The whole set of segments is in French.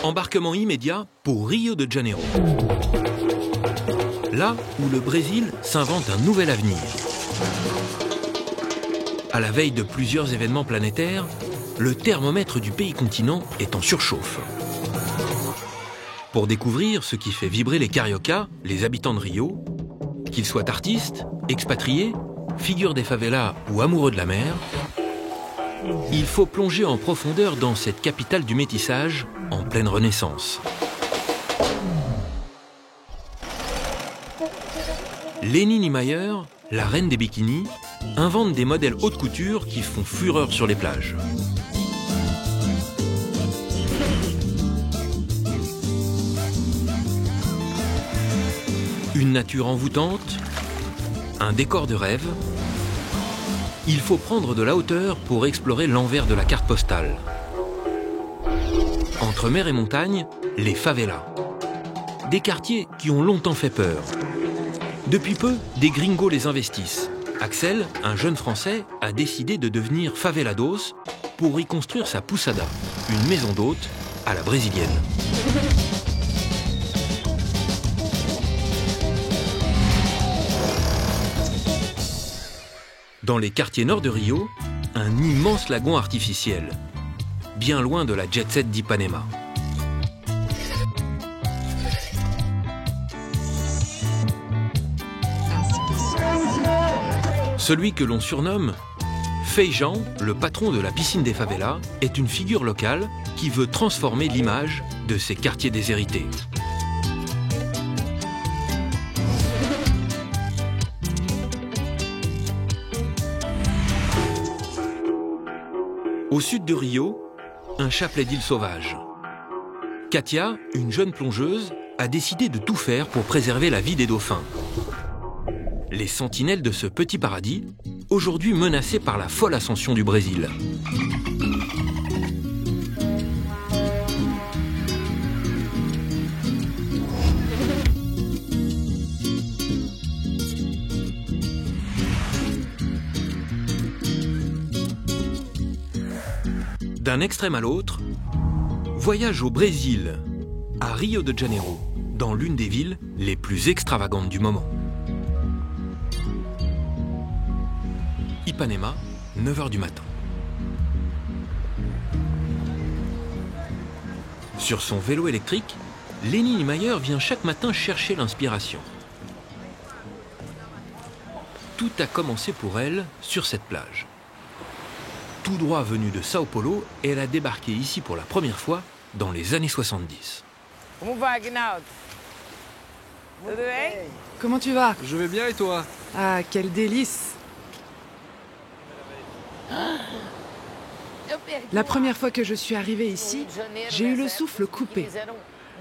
Embarquement immédiat pour Rio de Janeiro. Là où le Brésil s'invente un nouvel avenir. À la veille de plusieurs événements planétaires, le thermomètre du pays continent est en surchauffe. Pour découvrir ce qui fait vibrer les cariocas, les habitants de Rio, qu'ils soient artistes, expatriés, figures des favelas ou amoureux de la mer, il faut plonger en profondeur dans cette capitale du métissage en pleine renaissance. Lénie Niemeyer, la reine des bikinis, invente des modèles haute couture qui font fureur sur les plages. Une nature envoûtante, un décor de rêve. Il faut prendre de la hauteur pour explorer l'envers de la carte postale. Entre mer et montagne, les favelas. Des quartiers qui ont longtemps fait peur. Depuis peu, des gringos les investissent. Axel, un jeune Français, a décidé de devenir favelados pour y construire sa pousada, une maison d'hôte à la brésilienne. Dans les quartiers nord de Rio, un immense lagon artificiel, bien loin de la jet-set d'Ipanema. Celui que l'on surnomme Feijão, le patron de la piscine des favelas, est une figure locale qui veut transformer l'image de ces quartiers déshérités. Au sud de Rio, un chapelet d'îles sauvages. Katia, une jeune plongeuse, a décidé de tout faire pour préserver la vie des dauphins. Les sentinelles de ce petit paradis, aujourd'hui menacées par la folle ascension du Brésil. D'un extrême à l'autre, voyage au Brésil, à Rio de Janeiro, dans l'une des villes les plus extravagantes du moment. Ipanema, 9h du matin. Sur son vélo électrique, Lénie Niemeyer vient chaque matin chercher l'inspiration. Tout a commencé pour elle sur cette plage. Tout droit venue de Sao Paulo, elle a débarqué ici pour la première fois dans les années 70. Comment tu vas? Je vais bien et toi? Ah, quel délice! La première fois que je suis arrivée ici, j'ai eu le souffle coupé.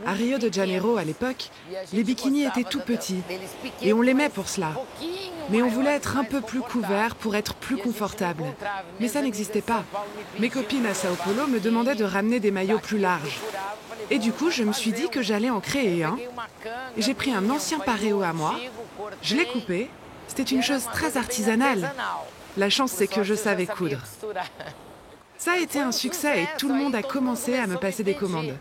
À Rio de Janeiro, à l'époque, les bikinis étaient tout petits et on l'aimait pour cela. Mais on voulait être un peu plus couvert pour être plus confortable. Mais ça n'existait pas. Mes copines à Sao Paulo me demandaient de ramener des maillots plus larges. Et du coup, je me suis dit que j'allais en créer un. Et j'ai pris un ancien pareo à moi, je l'ai coupé. C'était une chose très artisanale. La chance, c'est que je savais coudre. Ça a été un succès et tout le monde a commencé à me passer des commandes.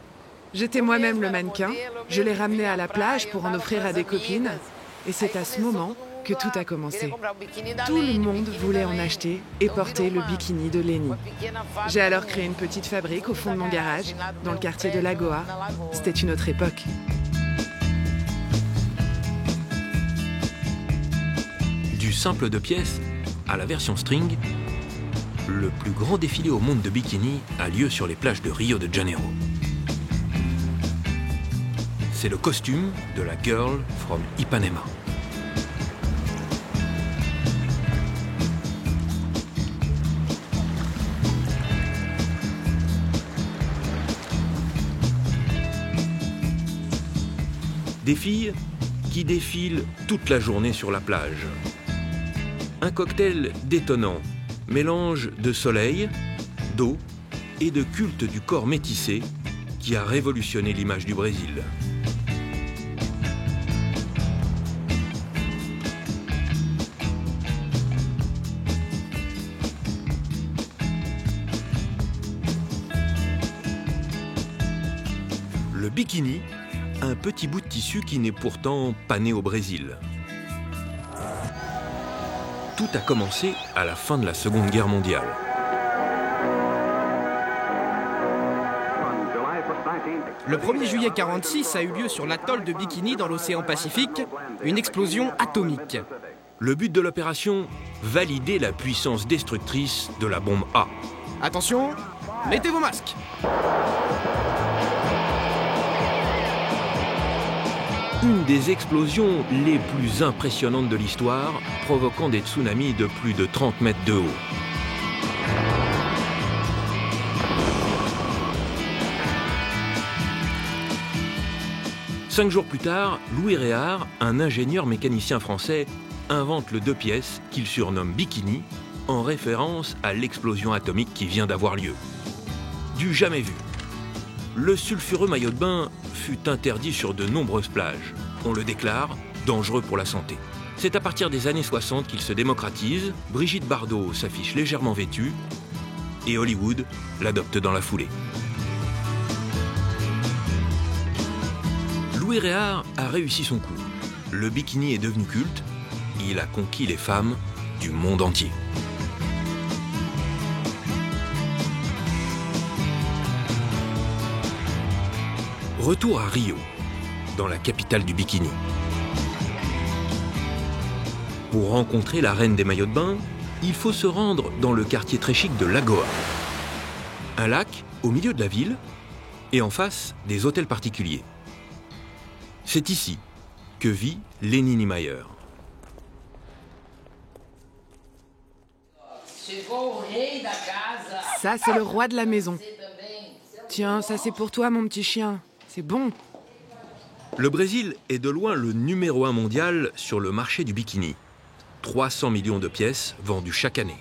J'étais moi-même le mannequin, je l'ai ramené à la plage pour en offrir à des copines. Et c'est à ce moment que tout a commencé. Tout le monde voulait en acheter et porter le bikini de Lénie. J'ai alors créé une petite fabrique au fond de mon garage, dans le quartier de Lagoa. C'était une autre époque. Du simple de pièces à la version string, le plus grand défilé au monde de bikini a lieu sur les plages de Rio de Janeiro. C'est le costume de la Girl from Ipanema. Des filles qui défilent toute la journée sur la plage. Un cocktail détonnant, mélange de soleil, d'eau et de culte du corps métissé qui a révolutionné l'image du Brésil. Le bikini, un petit bout de tissu qui n'est pourtant pas né au Brésil. Tout a commencé à la fin de la Seconde Guerre mondiale. Le 1er juillet 1946 a eu lieu sur l'atoll de Bikini dans l'océan Pacifique, une explosion atomique. Le but de l'opération, valider la puissance destructrice de la bombe A. Attention, mettez vos masques. Une des explosions les plus impressionnantes de l'histoire, provoquant des tsunamis de plus de 30 mètres de haut. Cinq jours plus tard, Louis Réard, un ingénieur mécanicien français, invente le 2 pièces qu'il surnomme Bikini, en référence à l'explosion atomique qui vient d'avoir lieu. Du jamais vu. Le sulfureux maillot de bain fut interdit sur de nombreuses plages. On le déclare dangereux pour la santé. C'est à partir des années 60 qu'il se démocratise, Brigitte Bardot s'affiche légèrement vêtue et Hollywood l'adopte dans la foulée. Louis Réard a réussi son coup. Le bikini est devenu culte. Il a conquis les femmes du monde entier. Retour à Rio, dans la capitale du bikini. Pour rencontrer la reine des maillots de bain, il faut se rendre dans le quartier très chic de Lagoa. Un lac au milieu de la ville et en face des hôtels particuliers. C'est ici que vit Leni Niemeyer. Ça, c'est le roi de la maison. Tiens, ça c'est pour toi, mon petit chien. C'est bon. Le Brésil est de loin le numéro 1 mondial sur le marché du bikini. 300 millions de pièces vendues chaque année.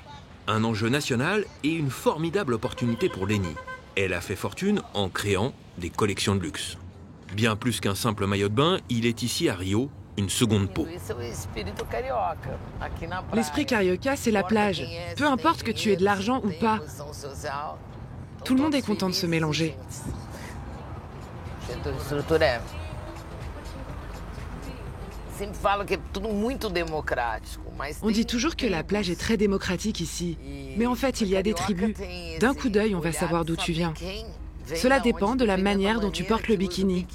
Un enjeu national et une formidable opportunité pour Leni. Elle a fait fortune en créant des collections de luxe. Bien plus qu'un simple maillot de bain, il est ici à Rio une seconde peau. L'esprit carioca, c'est la plage. Peu importe que tu aies de l'argent ou pas. Tout le monde est content de se mélanger. On dit toujours que la plage est très démocratique ici. Mais en fait, il y a des tribus. D'un coup d'œil, on va savoir d'où tu viens. Cela dépend de la manière dont tu portes le bikini.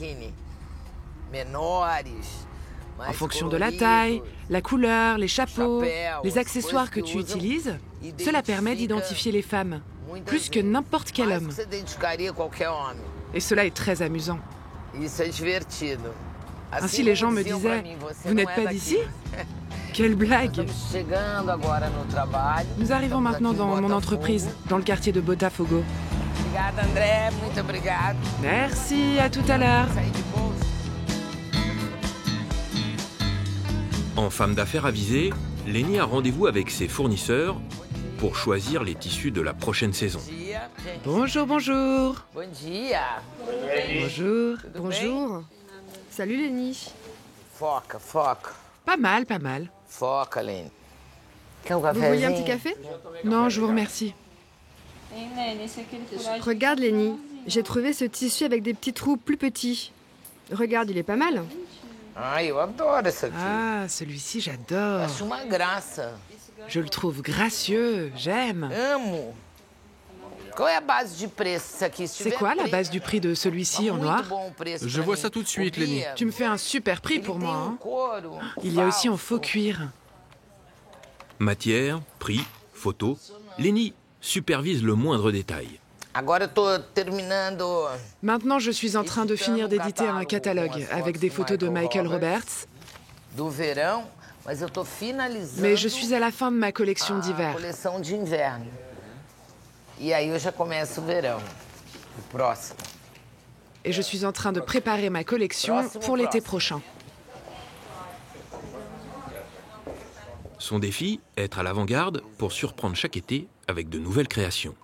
En fonction de la taille, la couleur, les chapeaux, les accessoires que tu utilises, cela permet d'identifier les femmes, plus que n'importe quel homme. Et cela est très amusant. Ainsi, les gens me disaient « Vous n'êtes pas d'ici ?» Quelle blague! Nous arrivons maintenant dans mon entreprise, dans le quartier de Botafogo. Merci, à tout à l'heure. En femme d'affaires avisée, Leni a rendez-vous avec ses fournisseurs pour choisir les tissus de la prochaine saison. Bonjour, bonjour. Bonjour. Bonjour. Salut Leni. Pas mal, pas mal. Vous voulez un petit café? Non, je vous remercie. Regarde Leni, j'ai trouvé ce tissu avec des petits trous plus petits. Regarde, il est pas mal. Ah, celui-ci, j'adore. Je le trouve gracieux, j'aime. C'est quoi la base du prix de celui-ci en noir? Je vois ça tout de suite, Leni. Tu me fais un super prix pour moi, hein? Il y a aussi en faux cuir. Matière, prix, photo, Leni supervise le moindre détail. Maintenant, je suis en train de finir d'éditer un catalogue avec des photos de Michael Roberts. Mais je suis à la fin de ma collection d'hiver. Et je suis en train de préparer ma collection pour l'été prochain. Son défi, être à l'avant-garde pour surprendre chaque été avec de nouvelles créations.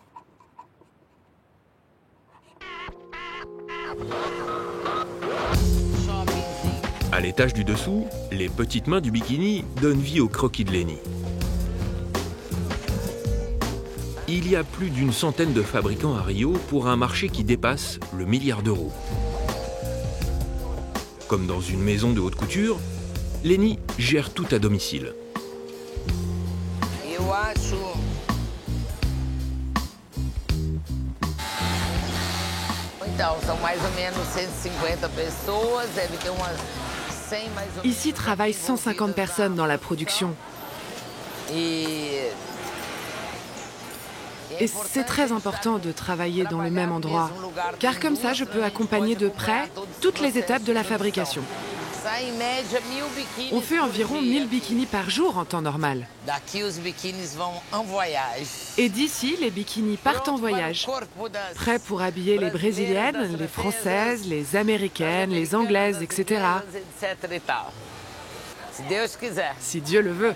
À l'étage du dessous, les petites mains du bikini donnent vie au croquis de Leni. Il y a plus d'une centaine de fabricants à Rio pour un marché qui dépasse le milliard d'euros. Comme dans une maison de haute couture, Leni gère tout à domicile. Ici travaillent 150 personnes dans la production. Et c'est très important de travailler dans le même endroit, car comme ça, je peux accompagner de près toutes les étapes de la fabrication. On fait environ 1000 bikinis par jour en temps normal. Et d'ici, les bikinis partent en voyage, prêts pour habiller les Brésiliennes, les Françaises, les Américaines, les Anglaises, etc. Si Dieu le veut.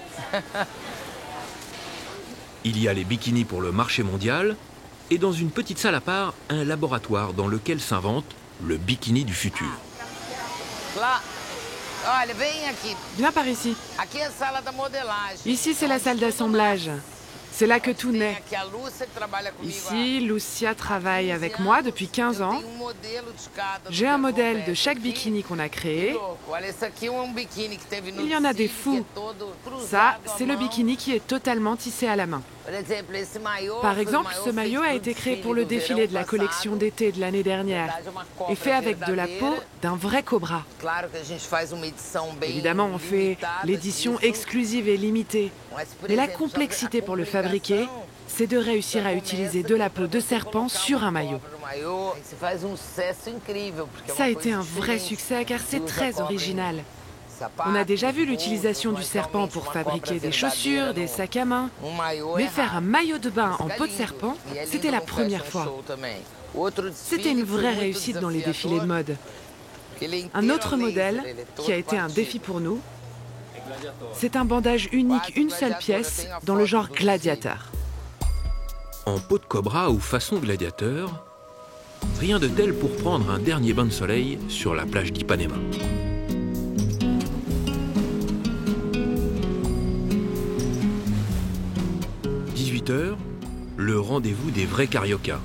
Il y a les bikinis pour le marché mondial et dans une petite salle à part, un laboratoire dans lequel s'invente le bikini du futur. Viens par ici. Ici, c'est la salle d'assemblage. C'est là que tout naît. Ici, Lucia travaille avec moi depuis 15 ans. J'ai un modèle de chaque bikini qu'on a créé. Il y en a des fous. Ça, c'est le bikini qui est totalement tissé à la main. Par exemple, ce maillot a été créé pour le défilé de la collection d'été de l'année dernière et fait avec de la peau d'un vrai cobra. Évidemment, on fait l'édition exclusive et limitée. Mais la complexité pour le fabriquer, c'est de réussir à utiliser de la peau de serpent sur un maillot. Ça a été un vrai succès car c'est très original. On a déjà vu l'utilisation du serpent pour fabriquer des chaussures, des sacs à main, mais faire un maillot de bain en peau de serpent, c'était la première fois. C'était une vraie réussite dans les défilés de mode. Un autre modèle, qui a été un défi pour nous, c'est un bandage unique, une seule pièce, dans le genre gladiateur. En peau de cobra ou façon gladiateur, rien de tel pour prendre un dernier bain de soleil sur la plage d'Ipanema. 18h, le rendez-vous des vrais cariocas.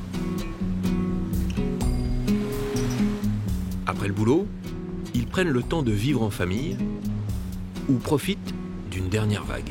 Après le boulot, ils prennent le temps de vivre en famille ou profitent d'une dernière vague.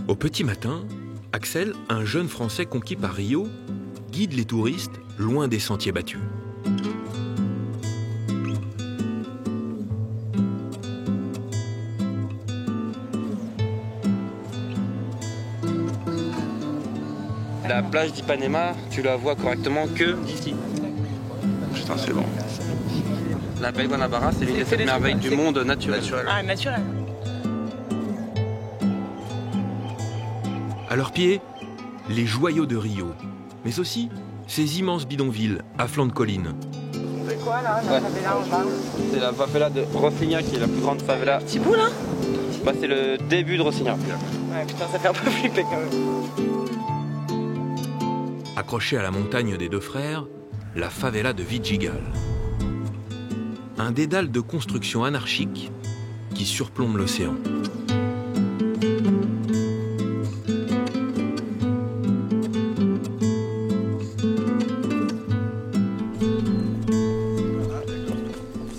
Au petit matin, Axel, un jeune Français conquis par Rio, guide les touristes loin des sentiers battus. La plage d'Ipanema, tu la vois correctement que d'ici. Putain, c'est bon. La baie Guanabara, c'est l'une des 7 merveilles du monde naturel. Ah, naturel. À leurs pieds, les joyaux de Rio, mais aussi ces immenses bidonvilles à flanc de collines. C'est quoi là, la favela en bas? C'est la favela de Rocinha qui est la plus grande favela. Petit bout là? Bah, c'est le début de Rocinha. Ouais, putain, ça fait un peu flipper quand même. Accrochée à la montagne des deux frères, la favela de Vidigal. Un dédale de construction anarchique qui surplombe l'océan.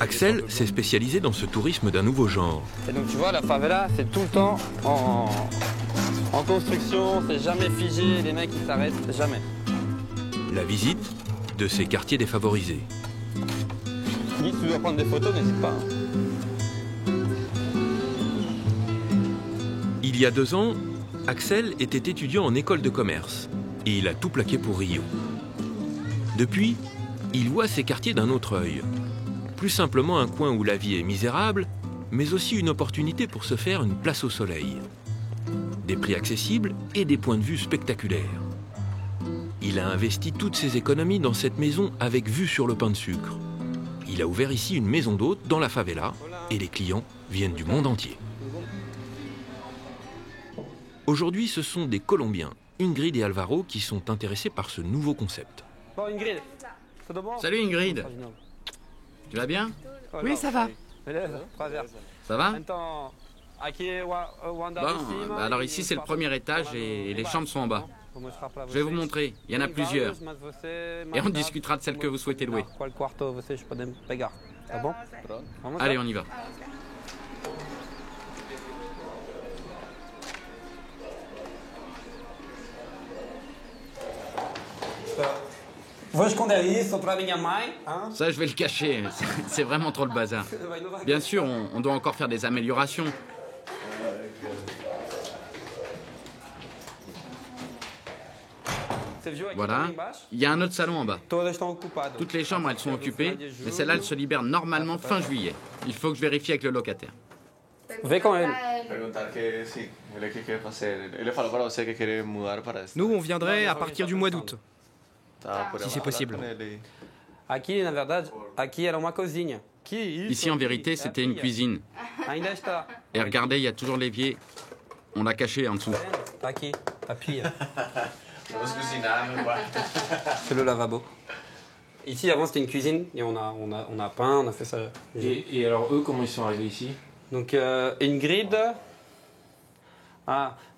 Axel s'est spécialisé dans ce tourisme d'un nouveau genre. Et donc tu vois, la favela, c'est tout le temps en construction, c'est jamais figé, les mecs ils s'arrêtent, jamais. La visite de ces quartiers défavorisés. Si tu veux prendre des photos, n'hésite pas. Il y a 2 ans, Axel était étudiant en école de commerce et il a tout plaqué pour Rio. Depuis, il voit ces quartiers d'un autre œil. Plus simplement un coin où la vie est misérable, mais aussi une opportunité pour se faire une place au soleil. Des prix accessibles et des points de vue spectaculaires. Il a investi toutes ses économies dans cette maison avec vue sur le pain de sucre. Il a ouvert ici une maison d'hôte dans la favela et les clients viennent du monde entier. Aujourd'hui, ce sont des Colombiens, Ingrid et Alvaro, qui sont intéressés par ce nouveau concept. Bon, Ingrid. Salut Ingrid. Tu vas bien? Oui, ça va. Ça va? Alors ici c'est le premier étage et les chambres sont en bas. Je vais vous montrer, il y en a plusieurs. Et on discutera de celle que vous souhaitez louer. Allez, on y va. Ça, je vais le cacher. C'est vraiment trop le bazar. Bien sûr, on doit encore faire des améliorations. Voilà. Il y a un autre salon en bas. Toutes les chambres, elles sont occupées, mais celle-là, elle se libère normalement fin juillet. Il faut que je vérifie avec le locataire. Nous, on viendrait à partir du mois d'août, si c'est possible. Ici, en vérité, c'était une cuisine. Et regardez, il y a toujours l'évier. On l'a caché en dessous. C'est le lavabo. Ici, avant, c'était une cuisine et on a peint, on a fait ça. Et alors, eux, comment ils sont arrivés ici? Donc, Ingrid.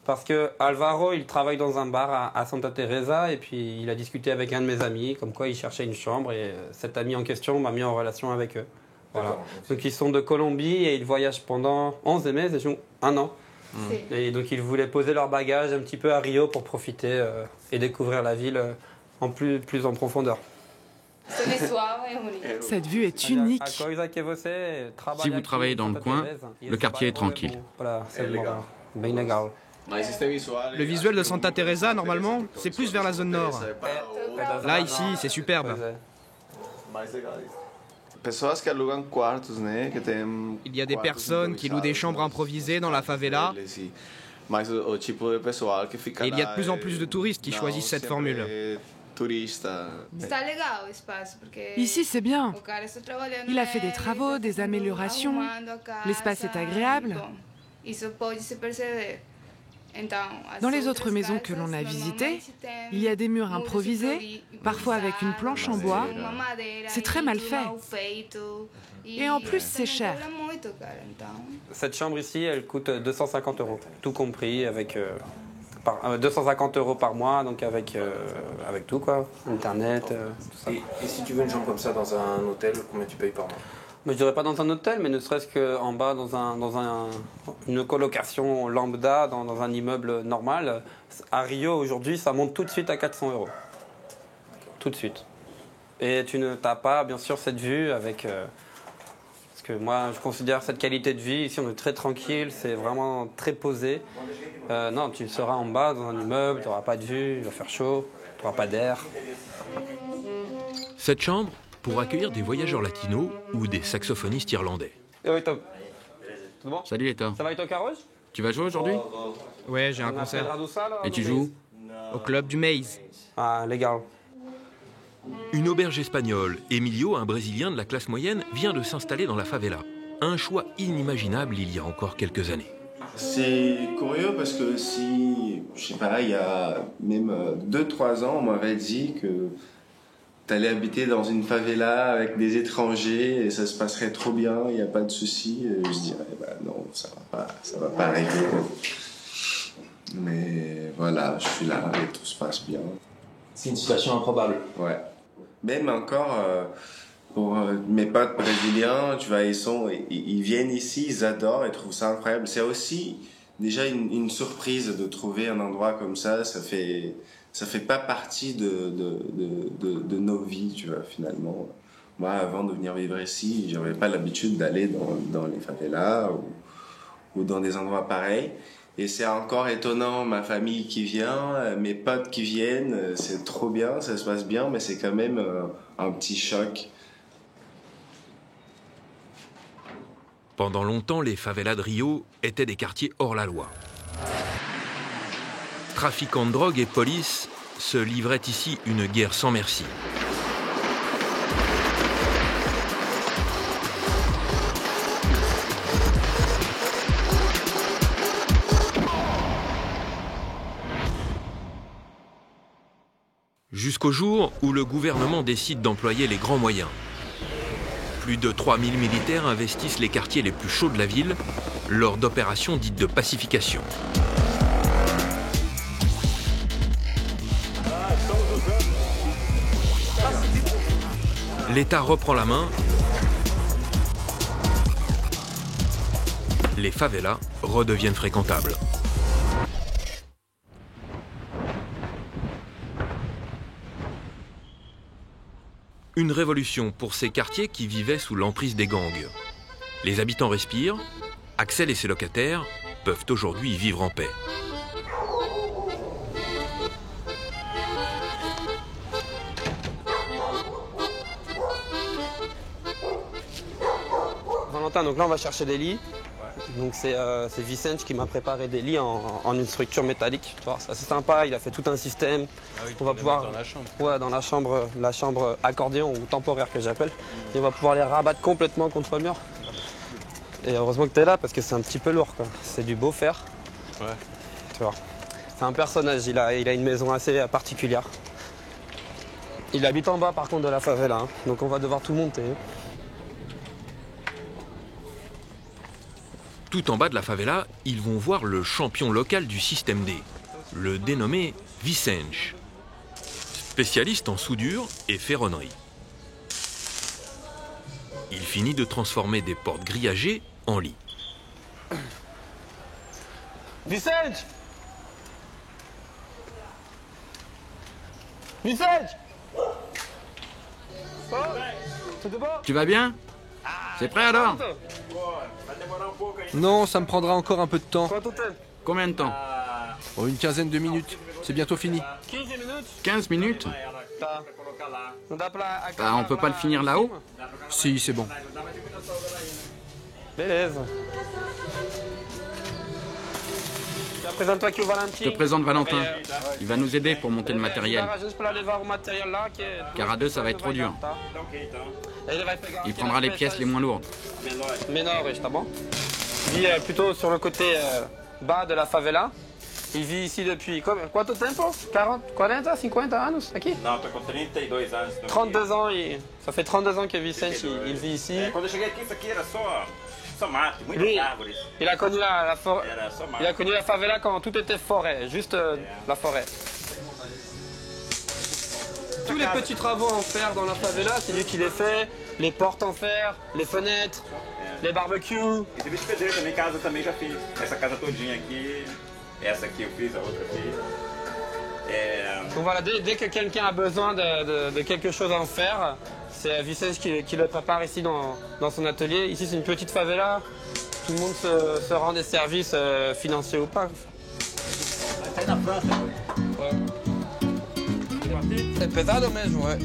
Parce que Alvaro, il travaille dans un bar à Santa Teresa et puis il a discuté avec un de mes amis, comme quoi il cherchait une chambre et cet ami en question m'a mis en relation avec eux. Voilà. Donc, ils sont de Colombie et ils voyagent pendant 11 meses, un an. Et donc ils voulaient poser leur bagage un petit peu à Rio pour profiter et découvrir la ville en plus en profondeur. Cette vue est unique. Si vous travaillez dans le coin, le quartier est tranquille. Le visuel de Santa Teresa, normalement, c'est plus vers la zone nord. Là, ici, c'est superbe. Il y a des personnes qui louent des chambres improvisées dans la favela. Et il y a de plus en plus de touristes qui choisissent cette formule. Ici, c'est bien. Il a fait des travaux, des améliorations. L'espace est agréable. Dans les autres maisons que l'on a visitées, il y a des murs improvisés, parfois avec une planche en bois. C'est très mal fait. Et en plus, c'est cher. Cette chambre ici, elle coûte 250 €, tout compris, avec 250 € par mois, donc avec tout, quoi. Internet, tout ça. Et si tu veux une chambre comme ça dans un hôtel, combien tu payes par mois? Mais je dirais pas dans un hôtel, mais ne serait-ce qu'en bas, une colocation lambda, dans un immeuble normal. À Rio, aujourd'hui, ça monte tout de suite à 400 €. Tout de suite. Et tu n'as pas, bien sûr, cette vue avec... parce que moi, je considère cette qualité de vie, ici, on est très tranquille, c'est vraiment très posé. Non, tu seras en bas, dans un immeuble, tu n'auras pas de vue, il va faire chaud, tu n'auras pas d'air. Cette chambre pour accueillir des voyageurs latinos ou des saxophonistes irlandais. Salut Eto. Ça va, Eto Carros? Tu vas jouer aujourd'hui? Ouais, j'ai un concert. Et tu joues? Au club du Maze. Ah, légal. Une auberge espagnole, Emilio, un Brésilien de la classe moyenne, vient de s'installer dans la favela. Un choix inimaginable il y a encore quelques années. C'est curieux parce que si, je sais pas, il y a même 2-3 ans, on m'avait dit que t'allais habiter dans une favela avec des étrangers et ça se passerait trop bien, il n'y a pas de souci. Je dirais, bah non, ça va pas arriver. Mais voilà, je suis là et tout se passe bien. C'est une situation improbable. Ouais. Même encore, pour mes potes brésiliens, tu vois, ils viennent ici, ils adorent, ils trouvent ça incroyable. C'est aussi déjà une surprise de trouver un endroit comme ça. Ça fait pas partie de nos vies, tu vois, finalement. Moi, avant de venir vivre ici, j'avais pas l'habitude d'aller dans les favelas ou dans des endroits pareils. Et c'est encore étonnant, ma famille qui vient, mes potes qui viennent, c'est trop bien, ça se passe bien, mais c'est quand même un petit choc. Pendant longtemps, les favelas de Rio étaient des quartiers hors la loi. Trafiquants de drogue et police se livraient ici une guerre sans merci. Jusqu'au jour où le gouvernement décide d'employer les grands moyens. Plus de 3000 militaires investissent les quartiers les plus chauds de la ville lors d'opérations dites de pacification. L'État reprend la main. Les favelas redeviennent fréquentables. Une révolution pour ces quartiers qui vivaient sous l'emprise des gangs. Les habitants respirent, Axel et ses locataires peuvent aujourd'hui y vivre en paix. Valentin, donc là on va chercher des lits. Donc c'est Vicente qui m'a préparé des lits en une structure métallique. C'est assez sympa, il a fait tout un système. Ah oui, on va pouvoir dans la chambre. Ouais, dans la chambre accordéon ou temporaire que j'appelle. Et on va pouvoir les rabattre complètement contre le mur. Et heureusement que tu es là parce que c'est un petit peu lourd, quoi. C'est du beau fer. Ouais. Tu vois. C'est un personnage, il a une maison assez particulière. Il habite en bas par contre de la favela, hein. Donc on va devoir tout monter. Tout en bas de la favela, ils vont voir le champion local du système D, le dénommé Vicente, spécialiste en soudure et ferronnerie. Il finit de transformer des portes grillagées en lits. Vicente! Vicente! Tu vas bien? C'est prêt alors? Non, ça me prendra encore un peu de temps. Combien de temps? Oh, une quinzaine de minutes. C'est bientôt fini. 15 minutes? Bah, on peut pas le finir là-haut? Si, c'est bon. Beleza. Je te présente Valentin. Il va nous aider pour monter le matériel. Car à deux, ça va être trop dur. Il prendra les pièces les moins lourdes. Menor, tá bom? Il vit plutôt sur le côté bas de la favela. Il vit ici depuis quanto tempo? 40, 40, 50 anos aqui? Não, tô com 32 anos. 32 ans, ça fait 32 ans que Vicente il vit ici. Quando eu cheguei aqui, isso aqui era só mato, muitas Lui, árvores. il a connu Era só mato. il a connu la favela quand tout était forêt, juste la forêt. Tous les petits travaux en fer dans la favela, c'est lui qui les fait. Les portes en fer, les fenêtres, les barbecues. E serviço de pedreiro também, casa também já fiz. Essa casa todinha aqui, essa aqui eu fiz, a outra eu fiz. Donc voilà, dès que quelqu'un a besoin de quelque chose en fer, c'est Vicente qui le prépare ici dans son atelier. Ici c'est une petite favela, tout le monde se rend des services financiers ou pas. C'est pesado mesmo, ouais.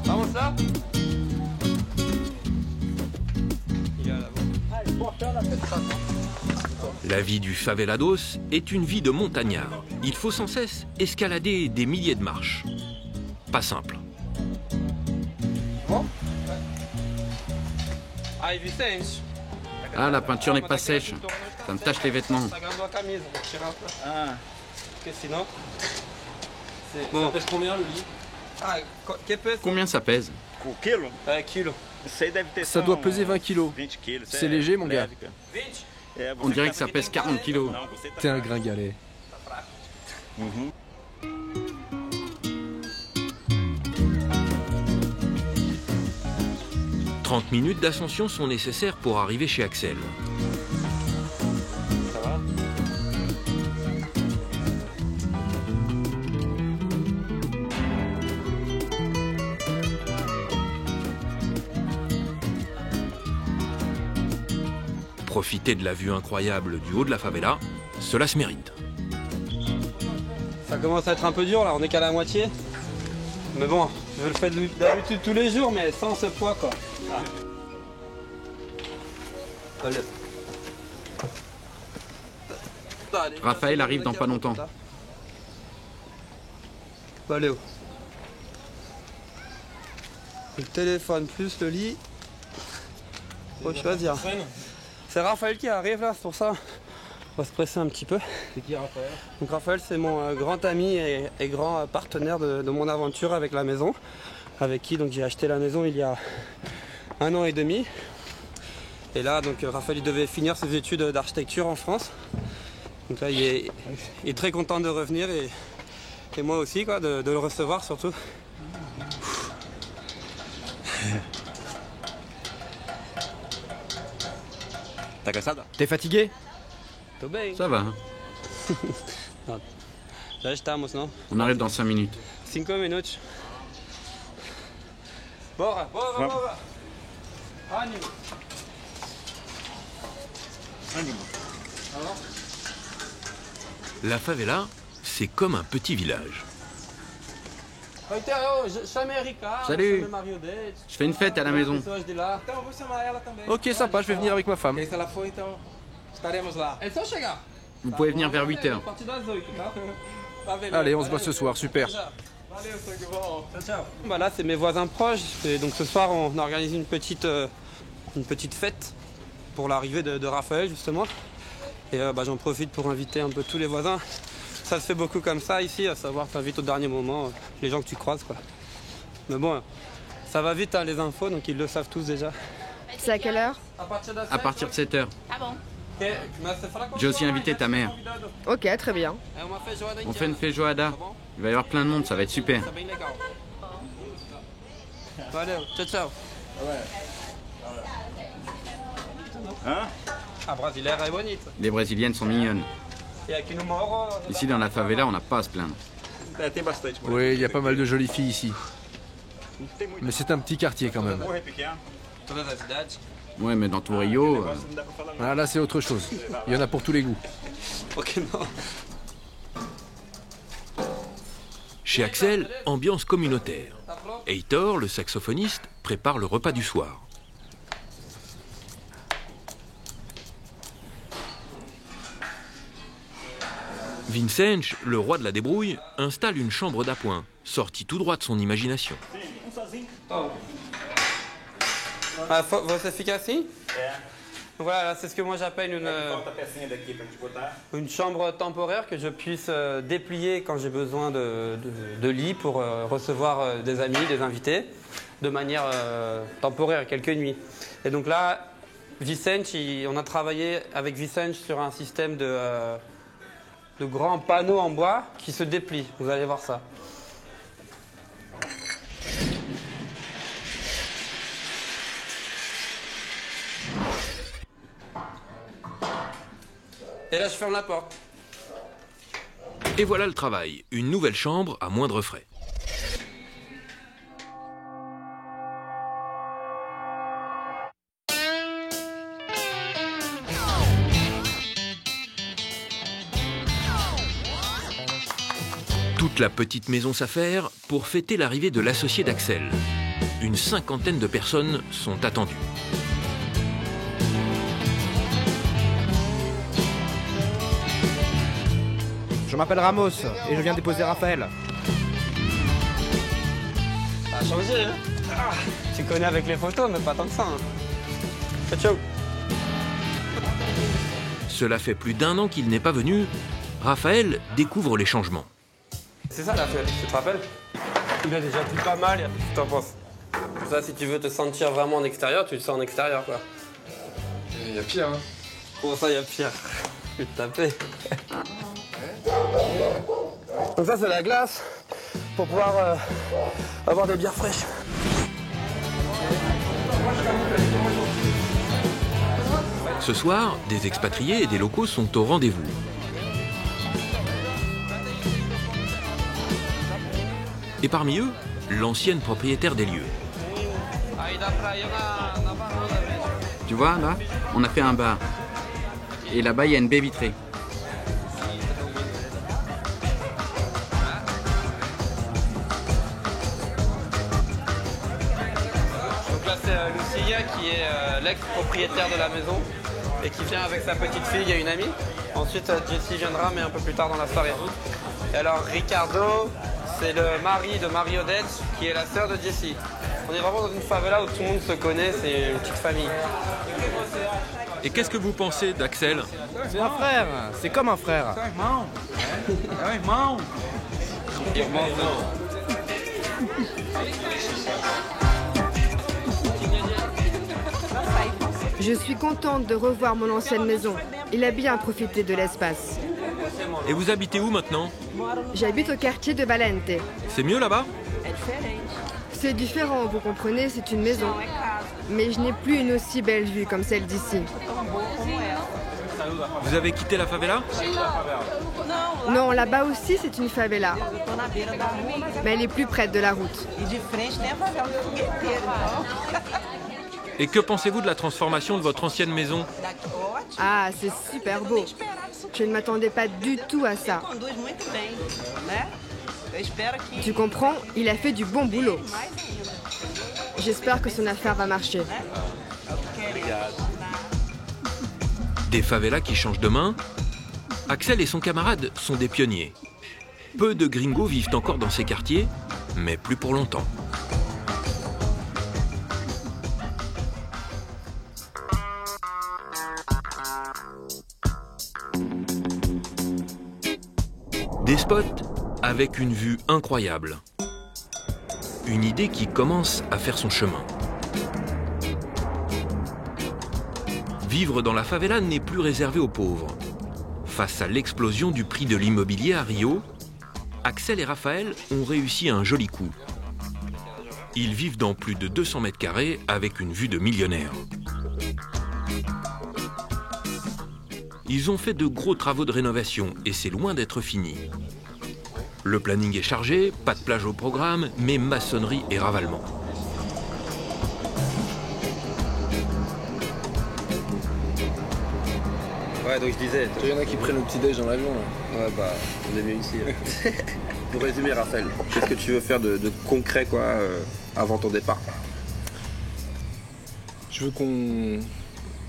Vamos là? La vie du favelados est une vie de montagnard. Il faut sans cesse escalader des milliers de marches. Pas simple. Ah, la peinture n'est pas sèche. Ça me tache les vêtements. Bon. Ça pèse combien le lit? Combien ça pèse? O quilo? Kilo. Ça doit peser 20 kilos. C'est léger, mon gars. On dirait que ça pèse 40 kilos. T'es un gringalet. 30 minutes d'ascension sont nécessaires pour arriver chez Axel. Ça va? Profiter de la vue incroyable du haut de la favela, cela se mérite. Ça commence à être un peu dur là, on est qu'à la moitié. Mais bon, je le fais d'habitude tous les jours, mais sans ce poids quoi. Raphaël arrive dans pas longtemps. Le téléphone plus le lit. Faut choisir. C'est Raphaël qui arrive là, c'est pour ça. On va se presser un petit peu. C'est qui Raphaël? Donc Raphaël, c'est mon grand ami et grand partenaire de mon aventure avec la maison. Avec qui donc j'ai acheté la maison il y a 1 an et demi. Et là, donc Raphaël, il devait finir ses études d'architecture en France. Donc là, il est très content de revenir et moi aussi, quoi, de le recevoir surtout. T'es fatigué? Ça va, hein. Já estamos, non? On arrive dans 5 minutes. 5 minutes. Bora. Ânimo. La favela, c'est comme un petit village. Salut. Je fais une fête à la maison. Ok, sympa, je vais venir avec ma femme. Vous pouvez venir vers 8 h. Allez, on se voit ce soir, super. Bah là, c'est mes voisins proches. Et donc ce soir, on organise une petite fête pour l'arrivée de Raphaël, justement. Et j'en profite pour inviter un peu tous les voisins. Ça se fait beaucoup comme ça ici, à savoir t'invites au dernier moment les gens que tu croises, quoi. Mais bon, ça va vite, hein, les infos, donc ils le savent tous déjà. C'est à quelle heure? À partir de 7 h. J'ai aussi invité ta mère. Ok, très bien. On fait une feijoada. Il va y avoir plein de monde, ça va être super. Valeu, ciao. Hein? Ah, brasileira est bonite. Les Brésiliennes sont mignonnes. Ici, dans la favela, on n'a pas à se plaindre. Oui, il y a pas mal de jolies filles ici. Mais c'est un petit quartier quand même. Ouais, mais dans tout Rio... Ah, là, c'est autre chose. Il y en a pour tous les goûts. Ok, non. Chez Axel, ambiance communautaire. Heitor, le saxophoniste, prépare le repas du soir. Vicente, le roi de la débrouille, installe une chambre d'appoint, sortie tout droit de son imagination. Ah, você fica assim? Voilà, c'est ce que moi j'appelle une chambre temporaire que je puisse déplier quand j'ai besoin de lit pour recevoir des amis, des invités, de manière temporaire, quelques nuits. Et donc là, Vicente, on a travaillé avec Vicente sur un système de grands panneaux en bois qui se déplient. Vous allez voir ça. Et là, je ferme la porte. Et voilà le travail, une nouvelle chambre à moindre frais. Toute la petite maison s'affaire pour fêter l'arrivée de l'associé d'Axel. Une 50aine de personnes sont attendues. Je m'appelle Ramos et je viens déposer Raphaël. Ça a changé, hein? Tu connais avec les photos, mais pas tant que ça. Hein. Ciao. Cela fait plus d'1 an qu'il n'est pas venu. Raphaël découvre les changements. C'est ça la fête, tu te rappelles? Il a déjà plu pas mal, qu'est-ce que t'en penses? Ça, si tu veux te sentir vraiment en extérieur, tu le sens en extérieur, quoi. Il y a pire, hein. Comment ça, il y a pire? Je vais te taper. Donc ça, c'est la glace pour pouvoir avoir des bières fraîches. Ce soir, des expatriés et des locaux sont au rendez-vous. Et parmi eux, l'ancienne propriétaire des lieux. Tu vois, là, on a fait un bar. Et là-bas, il y a une baie vitrée. Donc là, c'est Lucia qui est l'ex-propriétaire de la maison et qui vient avec sa petite fille et une amie. Ensuite, Jessie viendra, mais un peu plus tard dans la soirée. Et alors, Ricardo, c'est le mari de Marie-Odette, qui est la sœur de Jessie. On est vraiment dans une favela où tout le monde se connaît, c'est une petite famille. Et qu'est-ce que vous pensez d'Axel? C'est un frère, c'est comme un frère. Je suis contente de revoir mon ancienne maison. Il a bien profité de l'espace. Et vous habitez où maintenant? J'habite au quartier de Valente. C'est mieux là-bas? C'est différent, vous comprenez, c'est une maison. Mais je n'ai plus une aussi belle vue comme celle d'ici. Vous avez quitté la favela? Non, là-bas aussi, c'est une favela. Mais elle est plus près de la route. Et que pensez-vous de la transformation de votre ancienne maison? Ah, c'est super beau. Je ne m'attendais pas du tout à ça. Tu comprends? Il a fait du bon boulot. J'espère que son affaire va marcher. Des favelas qui changent de main? Axel et son camarade sont des pionniers. Peu de gringos vivent encore dans ces quartiers, mais plus pour longtemps. Des spots avec une vue incroyable. Une idée qui commence à faire son chemin. Vivre dans la favela n'est plus réservé aux pauvres. Face à l'explosion du prix de l'immobilier à Rio, Axel et Raphaël ont réussi un joli coup. Ils vivent dans plus de 200 mètres carrés avec une vue de millionnaire. Ils ont fait de gros travaux de rénovation et c'est loin d'être fini. Le planning est chargé, pas de plage au programme, mais maçonnerie et ravalement. Ouais, donc je disais... Il y en a qui prennent le petit-déj dans l'avion. Ouais, bah, on est mieux ici. Pour résumer, Raphaël, qu'est-ce que tu veux faire de concret, quoi, avant ton départ? Je veux qu'on...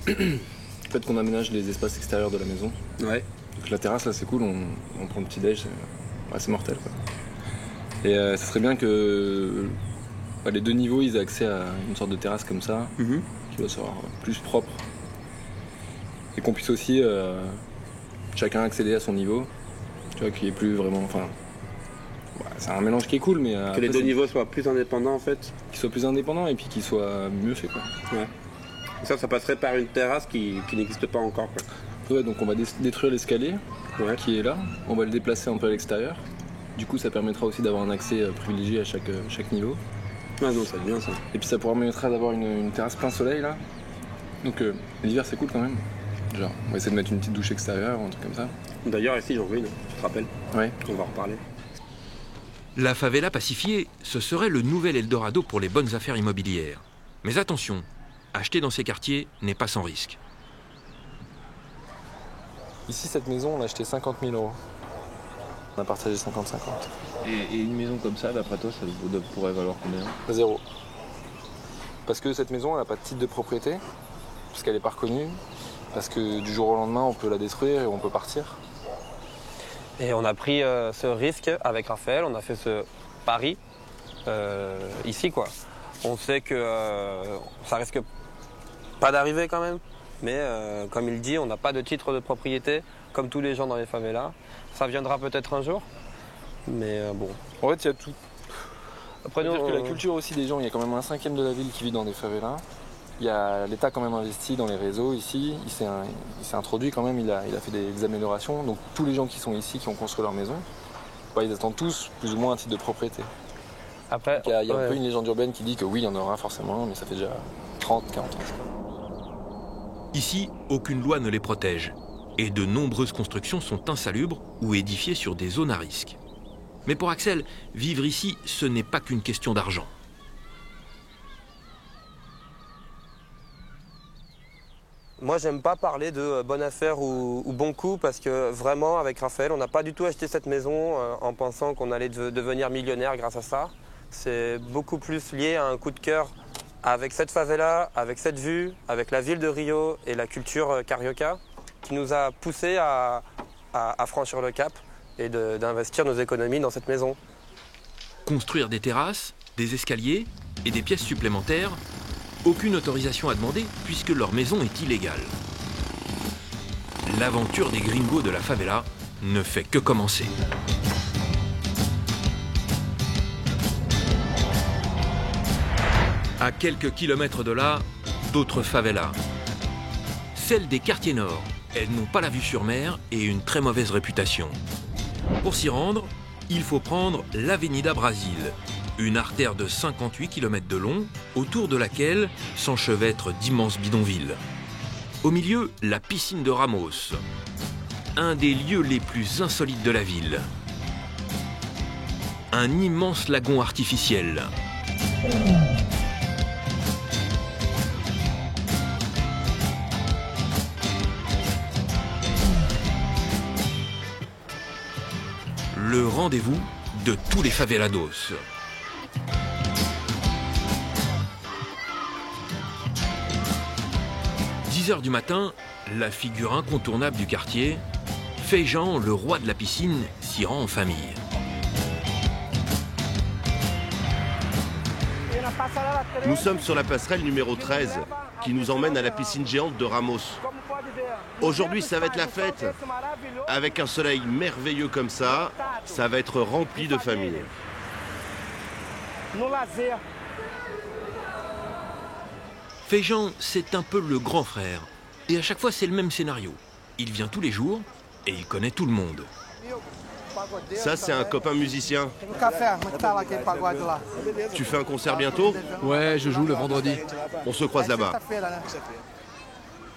En fait, qu'on aménage les espaces extérieurs de la maison. Ouais. Donc la terrasse, là, c'est cool, on prend le petit-déj, c'est mortel, quoi. Et ça serait bien que les deux niveaux, ils aient accès à une sorte de terrasse comme ça, qui va se voir plus propre. Et qu'on puisse aussi chacun accéder à son niveau, tu vois, qu'il n'y ait plus vraiment... Enfin, c'est un mélange qui est cool, mais... Que les deux niveaux soient plus indépendants, en fait. Qu'ils soient plus indépendants et puis qu'ils soient mieux faits, quoi. Ouais. Ça passerait par une terrasse qui n'existe pas encore, quoi. Ouais, donc on va détruire l'escalier qui est là, on va le déplacer un peu à l'extérieur. Du coup, ça permettra aussi d'avoir un accès privilégié à chaque niveau. Ah non, ça va bien, ça. Et puis ça permettra d'avoir une terrasse plein soleil, là. Donc l'hiver, c'est cool quand même. Genre, on va essayer de mettre une petite douche extérieure ou un truc comme ça. D'ailleurs, ici, j'en veux une, tu te rappelles? Ouais. On va en reparler. La favela pacifiée, ce serait le nouvel Eldorado pour les bonnes affaires immobilières. Mais attention, acheter dans ces quartiers n'est pas sans risque. Ici, cette maison, on l'a achetée 50 000 €. On a partagé 50-50. Et une maison comme ça, d'après toi, ça pourrait valoir combien? 0. Parce que cette maison, elle n'a pas de titre de propriété, parce qu'elle n'est pas reconnue, parce que du jour au lendemain, on peut la détruire et on peut partir. Et on a pris ce risque avec Raphaël, on a fait ce pari ici, quoi. On sait que ça risque pas d'arriver quand même, mais comme il dit, on n'a pas de titre de propriété, comme tous les gens dans les favelas. Ça viendra peut-être un jour, mais bon. En fait, il y a tout. Après, dire que la culture aussi des gens, il y a quand même 1/5 de la ville qui vit dans des favelas. Il y a l'État quand même investi dans les réseaux ici, il s'est introduit quand même, il a fait des améliorations. Donc tous les gens qui sont ici, qui ont construit leur maison, ils attendent tous plus ou moins un titre de propriété. Après, il y a un peu une légende urbaine qui dit que oui, il y en aura forcément, mais ça fait déjà 30, 40 ans. Ici, aucune loi ne les protège. Et de nombreuses constructions sont insalubres ou édifiées sur des zones à risque. Mais pour Axel, vivre ici, ce n'est pas qu'une question d'argent. Moi, j'aime pas parler de bonne affaire ou bon coup parce que vraiment, avec Raphaël, on n'a pas du tout acheté cette maison en pensant qu'on allait devenir millionnaire grâce à ça. C'est beaucoup plus lié à un coup de cœur avec cette favela, avec cette vue, avec la ville de Rio et la culture carioca qui nous a poussé à franchir le cap et d'investir nos économies dans cette maison. Construire des terrasses, des escaliers, et des pièces supplémentaires, aucune autorisation à demander puisque leur maison est illégale. L'aventure des gringos de la favela ne fait que commencer. À quelques kilomètres de là, d'autres favelas. Celles des quartiers nord, elles n'ont pas la vue sur mer et une très mauvaise réputation. Pour s'y rendre, il faut prendre l'Avenida Brasil, une artère de 58 km de long, autour de laquelle s'enchevêtrent d'immenses bidonvilles. Au milieu, la piscine de Ramos, un des lieux les plus insolites de la ville. Un immense lagon artificiel. Le rendez-vous de tous les favelados. « 10h du matin, la figure incontournable du quartier, Feijão, le roi de la piscine, s'y rend en famille. Nous sommes sur la passerelle numéro 13, qui nous emmène à la piscine géante de Ramos. Aujourd'hui, ça va être la fête. Avec un soleil merveilleux comme ça va être rempli de familles. Feijão, c'est un peu le grand frère. Et à chaque fois, c'est le même scénario. Il vient tous les jours et il connaît tout le monde. Ça, c'est un copain musicien. Tu fais un concert bientôt? Ouais, je joue le vendredi. On se croise là-bas.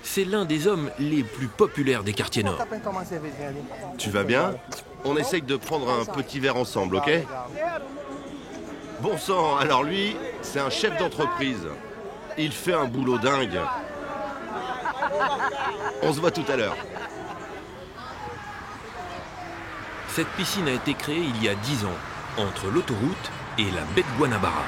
C'est l'un des hommes les plus populaires des quartiers nord. Tu vas bien? On essaye de prendre un petit verre ensemble, ok? Bon sang, alors lui, c'est un chef d'entreprise. Il fait un boulot dingue. On se voit tout à l'heure. Cette piscine a été créée il y a 10 ans, entre l'autoroute et la baie de Guanabara.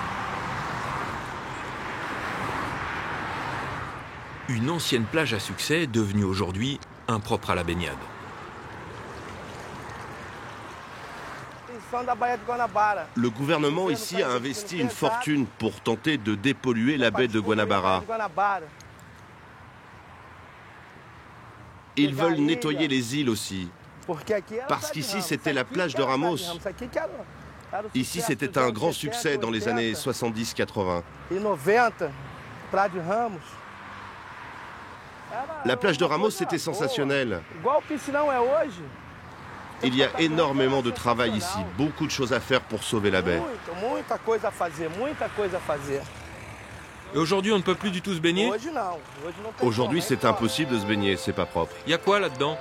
Une ancienne plage à succès devenue aujourd'hui impropre à la baignade. Le gouvernement ici a investi une fortune pour tenter de dépolluer la baie de Guanabara. Ils veulent nettoyer les îles aussi. Parce qu'ici, c'était la plage de Ramos. Ici, c'était un grand succès dans les années 70-80. La plage de Ramos, c'était sensationnel. Il y a énormément de travail ici, beaucoup de choses à faire pour sauver la baie. Et aujourd'hui, on ne peut plus du tout se baigner? Aujourd'hui, c'est impossible de se baigner, c'est pas propre. Il y a quoi là-dedans?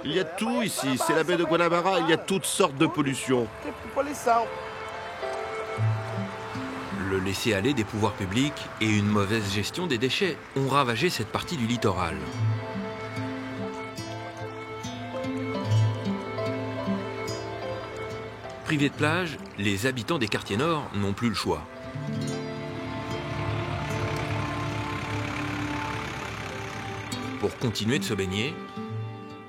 Il y a tout ici, c'est la baie de Guanabara, il y a toutes sortes de pollutions. Le laisser-aller des pouvoirs publics et une mauvaise gestion des déchets ont ravagé cette partie du littoral. Privés de plage, les habitants des quartiers nord n'ont plus le choix. Pour continuer de se baigner,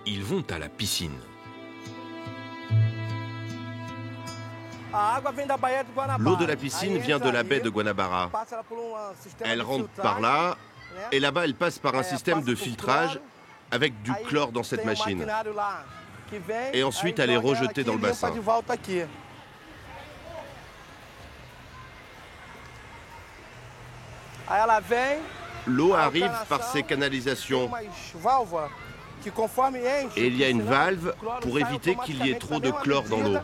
ils vont à la piscine. L'eau de la piscine vient de la baie de Guanabara. Elle rentre par là, et là-bas, elle passe par un système de filtrage avec du chlore dans cette machine. Et ensuite, elle est rejetée dans le bassin. L'eau arrive par ces canalisations. Et il y a une valve pour éviter qu'il y ait trop de chlore dans l'eau.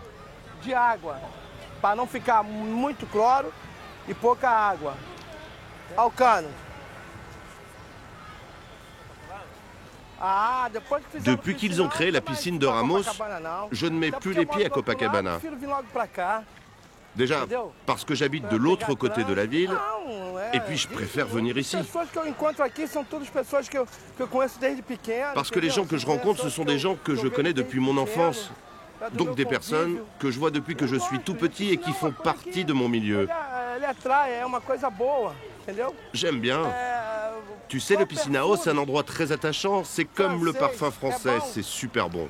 Depuis qu'ils ont créé la piscine de Ramos, je ne mets plus les pieds à Copacabana. Déjà, parce que j'habite de l'autre côté de la ville, et puis je préfère venir ici. Parce que les gens que je rencontre, ce sont des gens que je connais depuis mon enfance. Donc des personnes que je vois depuis que je suis tout petit et qui font partie de mon milieu. J'aime bien. Tu sais, le Piscinao, c'est un endroit très attachant. C'est comme le parfum français, c'est super bon.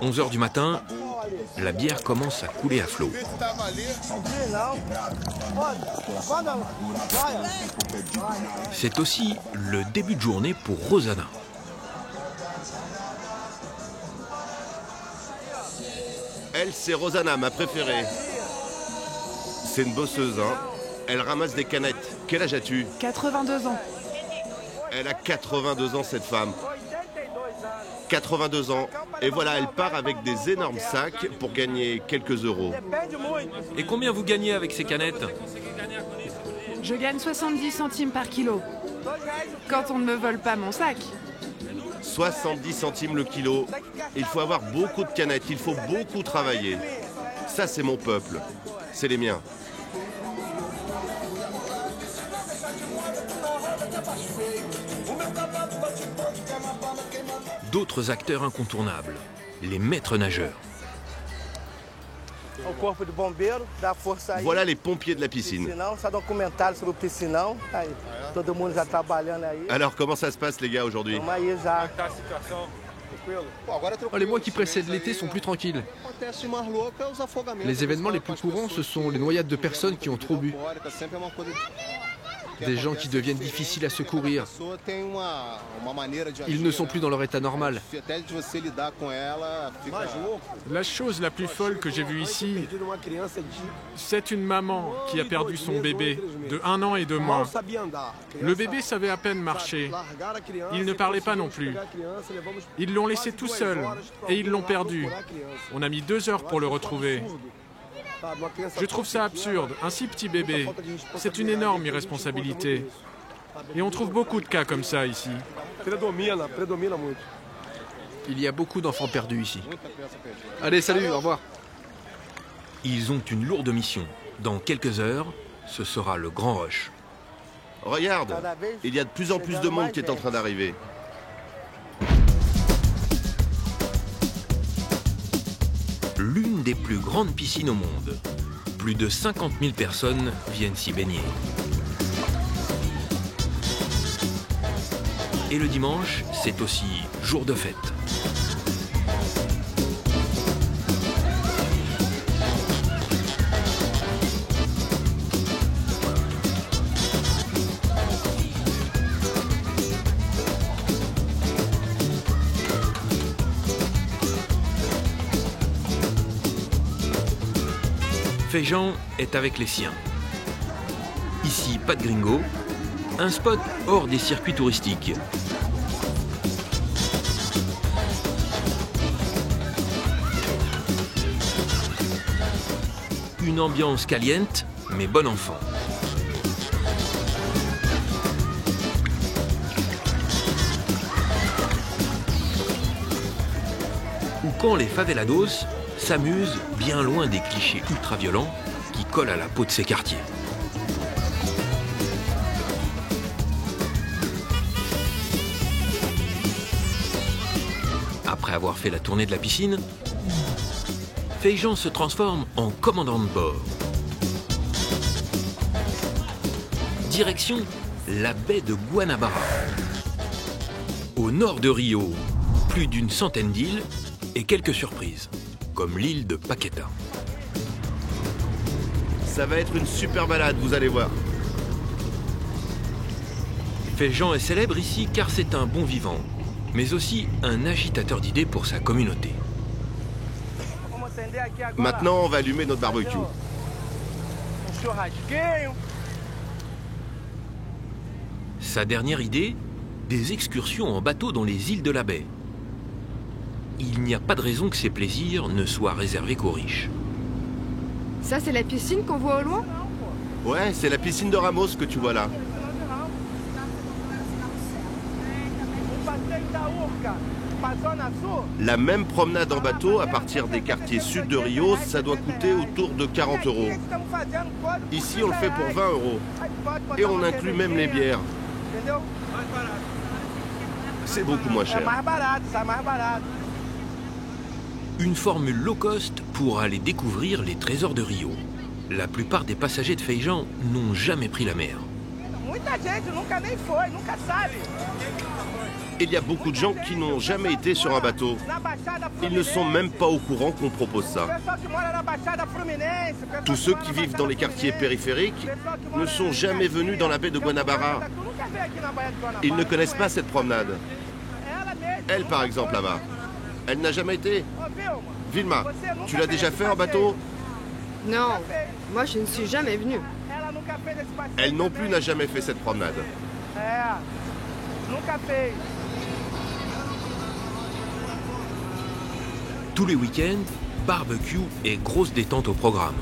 11h du matin, la bière commence à couler à flot. C'est aussi le début de journée pour Rosana. Elle, c'est Rosana, ma préférée. C'est une bosseuse, hein. Elle ramasse des canettes. Quel âge as-tu? 82 ans. Elle a 82 ans, cette femme. 82 ans. Et voilà, elle part avec des énormes sacs pour gagner quelques euros. Et combien vous gagnez avec ces canettes? Je gagne 70 centimes par kilo. Quand on ne me vole pas mon sac. 70 centimes le kilo. Il faut avoir beaucoup de canettes, il faut beaucoup travailler. Ça, c'est mon peuple. C'est les miens. D'autres acteurs incontournables, les maîtres nageurs. Voilà les pompiers de la piscine. Alors, comment ça se passe, les gars, aujourd'hui? Les mois qui précèdent l'été sont plus tranquilles. Les événements les plus courants, ce sont les noyades de personnes qui ont trop bu. Des gens qui deviennent difficiles à secourir. Ils ne sont plus dans leur état normal. La chose la plus folle que j'ai vue ici, c'est une maman qui a perdu son bébé de 1 an et 2 mois. Le bébé savait à peine marcher. Il ne parlait pas non plus. Ils l'ont laissé tout seul et ils l'ont perdu. On a mis 2 heures pour le retrouver. Je trouve ça absurde, un si petit bébé. C'est une énorme irresponsabilité. Et on trouve beaucoup de cas comme ça ici. Il y a beaucoup d'enfants perdus ici. Allez, salut, au revoir. Ils ont une lourde mission. Dans quelques heures, ce sera le grand rush. Regarde, il y a de plus en plus de monde qui est en train d'arriver. L'une des plus grandes piscines au monde. Plus de 50 000 personnes viennent s'y baigner. Et le dimanche, c'est aussi jour de fête. Feijão est avec les siens. Ici, pas de gringo, un spot hors des circuits touristiques. Une ambiance caliente, mais bon enfant. Ou quand les favelados s'amusent bien loin des clichés ultra-violents qui collent à la peau de ces quartiers. Après avoir fait la tournée de la piscine, Feijão se transforme en commandant de bord. Direction la baie de Guanabara. Au nord de Rio, plus d'une centaine d'îles et quelques surprises, comme l'île de Paqueta. Ça va être une super balade, vous allez voir. Feijão est célèbre ici car c'est un bon vivant, mais aussi un agitateur d'idées pour sa communauté. Maintenant, on va allumer notre barbecue. Sa dernière idée, des excursions en bateau dans les îles de la baie. Il n'y a pas de raison que ces plaisirs ne soient réservés qu'aux riches. Ça, c'est la piscine qu'on voit au loin? Ouais, c'est la piscine de Ramos que tu vois là. La même promenade en bateau à partir des quartiers sud de Rio, ça doit coûter autour de 40 €. Ici, on le fait pour 20 €. Et on inclut même les bières. C'est beaucoup moins cher. Une formule low cost pour aller découvrir les trésors de Rio. La plupart des passagers de Feijão n'ont jamais pris la mer. Il y a beaucoup de gens qui n'ont jamais été sur un bateau. Ils ne sont même pas au courant qu'on propose ça. Tous ceux qui vivent dans les quartiers périphériques ne sont jamais venus dans la baie de Guanabara. Ils ne connaissent pas cette promenade. Elle, par exemple, là-bas, elle n'a jamais été. Vilma, tu l'as déjà fait en bateau? Non, moi je ne suis jamais venue. Elle non plus n'a jamais fait cette promenade. Tous les week-ends, barbecue et grosse détente au programme.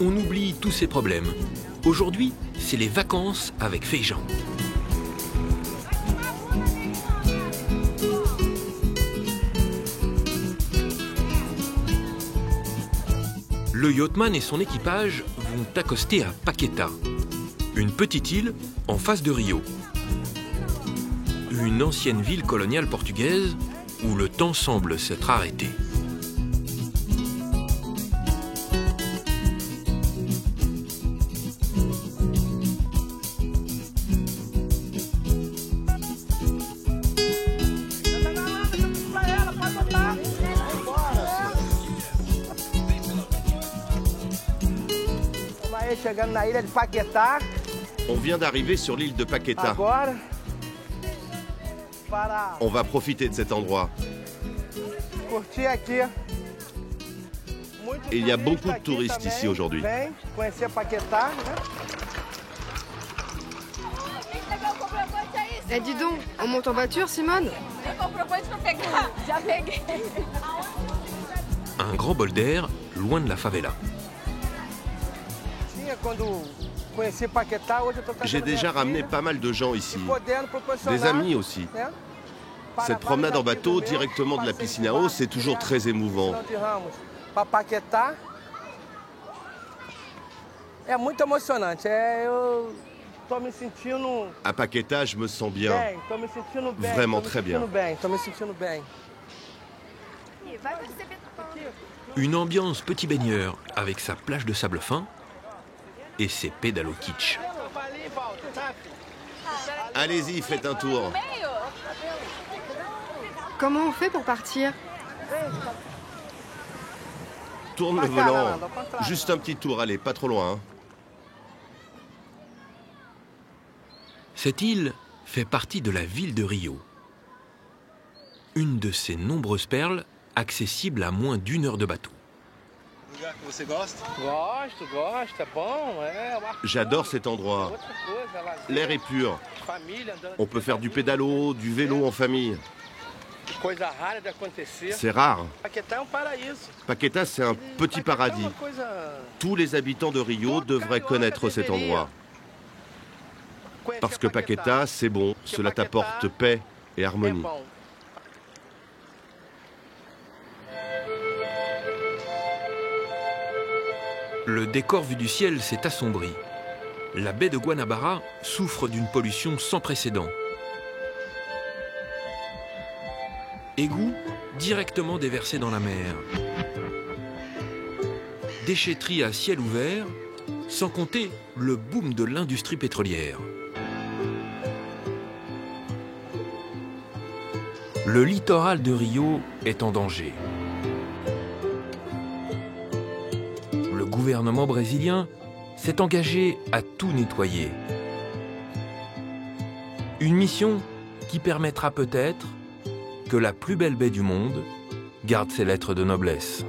On oublie tous ces problèmes. Aujourd'hui, c'est les vacances avec Feijan. Le yachtman et son équipage vont accoster à Paquetá, une petite île en face de Rio. Une ancienne ville coloniale portugaise où le temps semble s'être arrêté. On vient d'arriver sur l'île de Paquetá. On va profiter de cet endroit. Il y a beaucoup de touristes ici aujourd'hui. Eh dis donc, on monte en voiture, Simone? Un grand bol d'air, loin de la favela. J'ai déjà ramené pas mal de gens ici, des amis aussi. Cette promenade en bateau directement de la piscine à eau, c'est toujours très émouvant. À Paquetá, je me sens bien, vraiment très bien. Une ambiance petit baigneur avec sa plage de sable fin et ses pédalos kitsch. Allez-y, faites un tour. Comment on fait pour partir? Tourne le volant. Juste un petit tour, allez, pas trop loin. Hein. Cette île fait partie de la ville de Rio. Une de ces nombreuses perles accessibles à moins d'1 heure de bateau. J'adore cet endroit. L'air est pur. On peut faire du pédalo, du vélo en famille. C'est rare. Paquetá, c'est un petit paradis. Tous les habitants de Rio devraient connaître cet endroit. Parce que Paquetá, c'est bon, cela t'apporte paix et harmonie. Le décor vu du ciel s'est assombri. La baie de Guanabara souffre d'une pollution sans précédent. Égouts directement déversés dans la mer. Déchetterie à ciel ouvert, sans compter le boom de l'industrie pétrolière. Le littoral de Rio est en danger. Le gouvernement brésilien s'est engagé à tout nettoyer. Une mission qui permettra peut-être que la plus belle baie du monde garde ses lettres de noblesse.